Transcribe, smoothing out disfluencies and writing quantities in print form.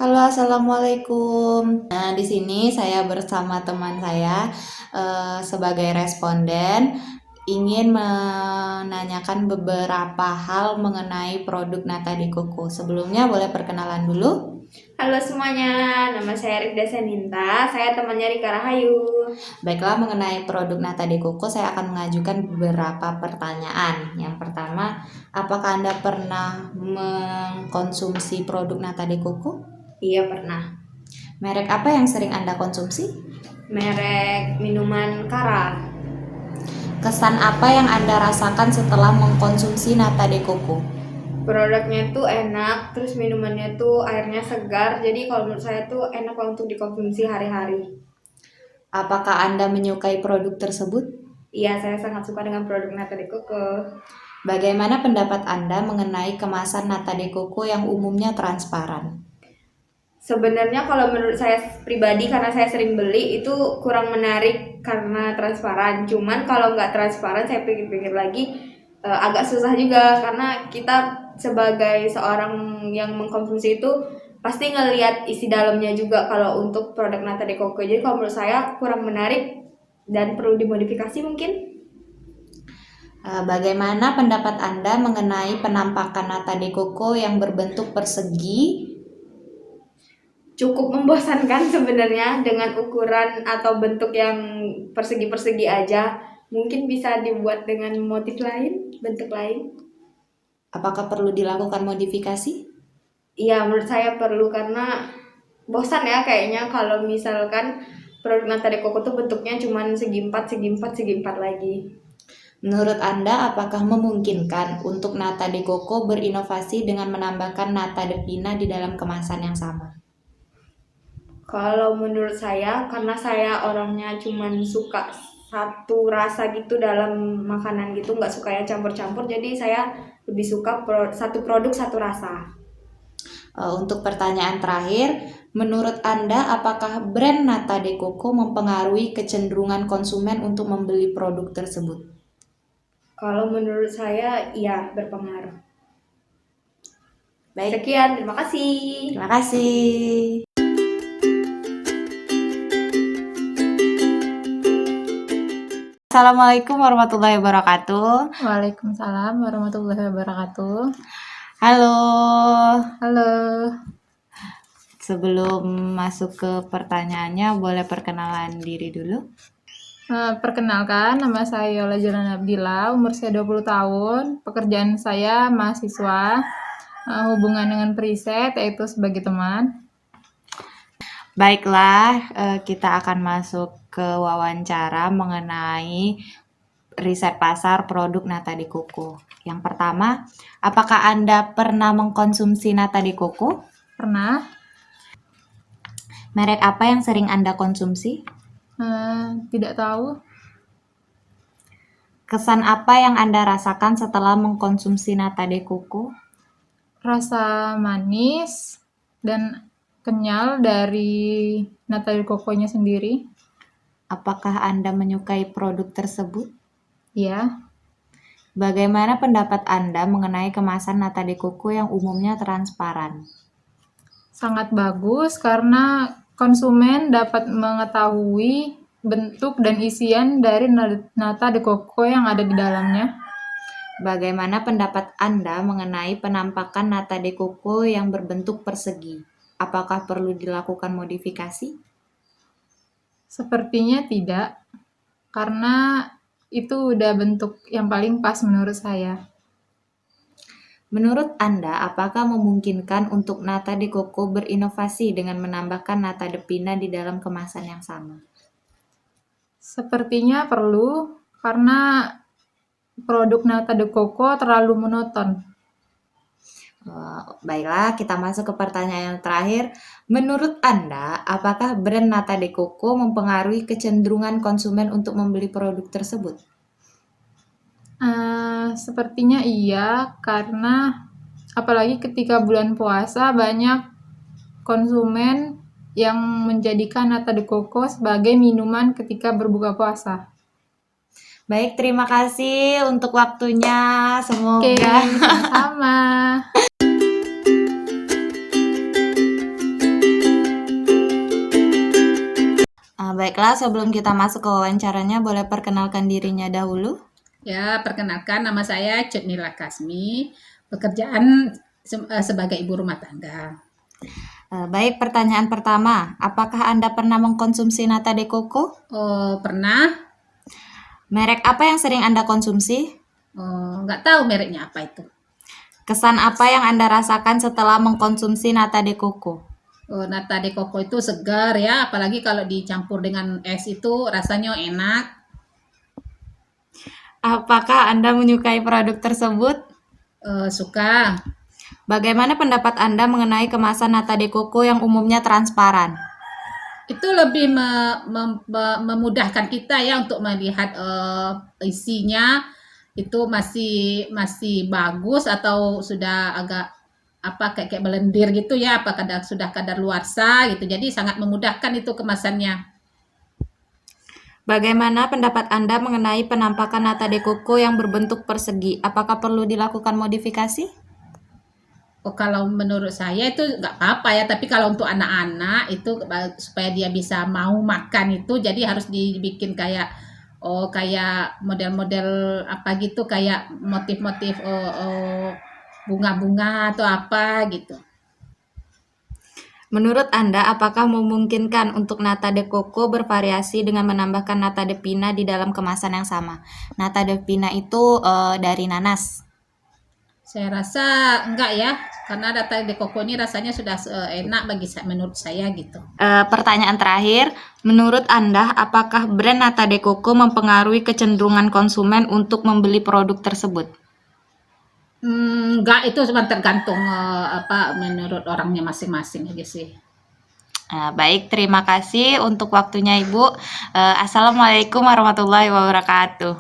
Halo, assalamualaikum. Nah, di sini saya bersama teman saya sebagai responden ingin menanyakan beberapa hal mengenai produk Nata de Coco. Sebelumnya boleh perkenalan dulu. Halo semuanya, nama saya Rifda Saninta, saya temannya Rika Rahayu. Baiklah, mengenai produk Nata de Coco saya akan mengajukan beberapa pertanyaan. Yang pertama, apakah Anda pernah mengkonsumsi produk Nata de Coco? Iya pernah. Merek apa yang sering Anda konsumsi? Merek minuman Kara. Kesan apa yang Anda rasakan setelah mengkonsumsi Nata de Coco? Produknya tuh enak, terus minumannya tuh airnya segar, jadi kalau menurut saya tuh enak untuk dikonsumsi hari-hari. Apakah Anda menyukai produk tersebut? Iya, saya sangat suka dengan produk Nata de Coco. Bagaimana pendapat Anda mengenai kemasan Nata de Coco yang umumnya transparan? Sebenarnya kalau menurut saya pribadi, karena saya sering beli, itu kurang menarik karena transparan. Cuman kalau nggak transparan, saya pikir-pikir lagi agak susah juga, karena kita sebagai seorang yang mengkonsumsi itu pasti ngelihat isi dalamnya juga kalau untuk produk Nata de Coco. Jadi kalau menurut saya kurang menarik dan perlu dimodifikasi mungkin. Bagaimana pendapat Anda mengenai penampakan Nata de Coco yang berbentuk persegi? Cukup membosankan sebenarnya dengan ukuran atau bentuk yang persegi-persegi aja. Mungkin bisa dibuat dengan motif lain, bentuk lain. Apakah perlu dilakukan modifikasi? Iya, menurut saya perlu karena bosan ya kayaknya kalau misalkan produk Nata de Coco tuh bentuknya cuma segi empat, segi empat, segi empat lagi. Menurut Anda, apakah memungkinkan untuk Nata de Coco berinovasi dengan menambahkan Nata de Pina di dalam kemasan yang sama? Kalau menurut saya, karena saya orangnya cuman suka satu rasa gitu dalam makanan gitu, nggak suka yang campur-campur, jadi saya lebih suka satu produk satu rasa. Untuk pertanyaan terakhir, menurut Anda apakah brand Nata de Coco mempengaruhi kecenderungan konsumen untuk membeli produk tersebut? Kalau menurut saya, iya berpengaruh. Baik, Sekian, terima kasih. terima kasih. Assalamualaikum warahmatullahi wabarakatuh. Waalaikumsalam warahmatullahi wabarakatuh. Halo. Halo, Sebelum masuk ke pertanyaannya, boleh perkenalan diri dulu? perkenalkan nama saya Yola Jalan Abdillah, umur saya 20 tahun, pekerjaan saya mahasiswa, hubungan dengan periset yaitu sebagai teman. Baiklah, kita akan masuk ke wawancara mengenai riset pasar produk Nata de Coco. Yang pertama, apakah Anda pernah mengkonsumsi Nata de Coco? Pernah, Merek apa yang sering Anda konsumsi? tidak tahu, Kesan apa yang Anda rasakan setelah mengkonsumsi Nata de Coco? rasa manis dan kenyal dari nata de coco-nya sendiri. Apakah Anda menyukai produk tersebut? Ya, Bagaimana pendapat Anda mengenai kemasan Nata de Coco yang umumnya transparan? sangat bagus karena konsumen dapat mengetahui bentuk dan isian dari nata de coco yang ada di dalamnya. Bagaimana pendapat Anda mengenai penampakan Nata de Coco yang berbentuk persegi? Apakah perlu dilakukan modifikasi? Sepertinya tidak, karena itu udah bentuk yang paling pas menurut saya. Menurut Anda, apakah memungkinkan untuk Nata de Coco berinovasi dengan menambahkan Nata de Pina di dalam kemasan yang sama? Sepertinya perlu, karena produk nata de coco terlalu monoton. Baiklah, kita masuk ke pertanyaan yang terakhir. Menurut Anda, apakah brand Nata de Coco mempengaruhi kecenderungan konsumen untuk membeli produk tersebut? Sepertinya iya, karena apalagi ketika bulan puasa banyak konsumen yang menjadikan nata de coco sebagai minuman ketika berbuka puasa. Baik, terima kasih untuk waktunya. Oke, Semoga sama-sama. Baiklah, sebelum kita masuk ke wawancaranya, boleh perkenalkan dirinya dahulu. Ya, perkenalkan nama saya Cut Nila Kasmi, pekerjaan sebagai ibu rumah tangga. Baik, pertanyaan pertama, apakah Anda pernah mengkonsumsi nata de coco? Oh, pernah? Merek apa yang sering Anda konsumsi? Oh, nggak tahu mereknya apa itu. Kesan apa yang Anda rasakan setelah mengkonsumsi nata de coco? Oh, nata de coco itu segar ya, apalagi kalau dicampur dengan es itu rasanya enak. Apakah Anda menyukai produk tersebut? Suka. Bagaimana pendapat Anda mengenai kemasan nata de coco yang umumnya transparan? Itu lebih memudahkan kita ya untuk melihat isinya itu masih bagus atau sudah agak kayak belendir gitu ya, apa sudah kadaluarsa gitu. Jadi sangat memudahkan itu kemasannya. Bagaimana pendapat Anda mengenai penampakan nata de coco yang berbentuk persegi? Apakah perlu dilakukan modifikasi? Oh, kalau menurut saya itu nggak apa-apa ya, tapi kalau untuk anak-anak itu supaya dia bisa mau makan itu jadi harus dibikin kayak kayak model-model apa gitu, kayak motif-motif bunga-bunga atau apa gitu. Menurut Anda, apakah memungkinkan untuk nata de coco bervariasi dengan menambahkan nata de pina di dalam kemasan yang sama? Nata de pina itu dari nanas. Saya rasa enggak ya, karena nata de coco ini rasanya sudah enak menurut saya gitu. Pertanyaan terakhir, menurut Anda, apakah brand nata de coco mempengaruhi kecenderungan konsumen untuk membeli produk tersebut? Enggak, itu cuma tergantung menurut orangnya masing-masing aja sih. Baik, terima kasih untuk waktunya Ibu. Assalamualaikum warahmatullahi wabarakatuh.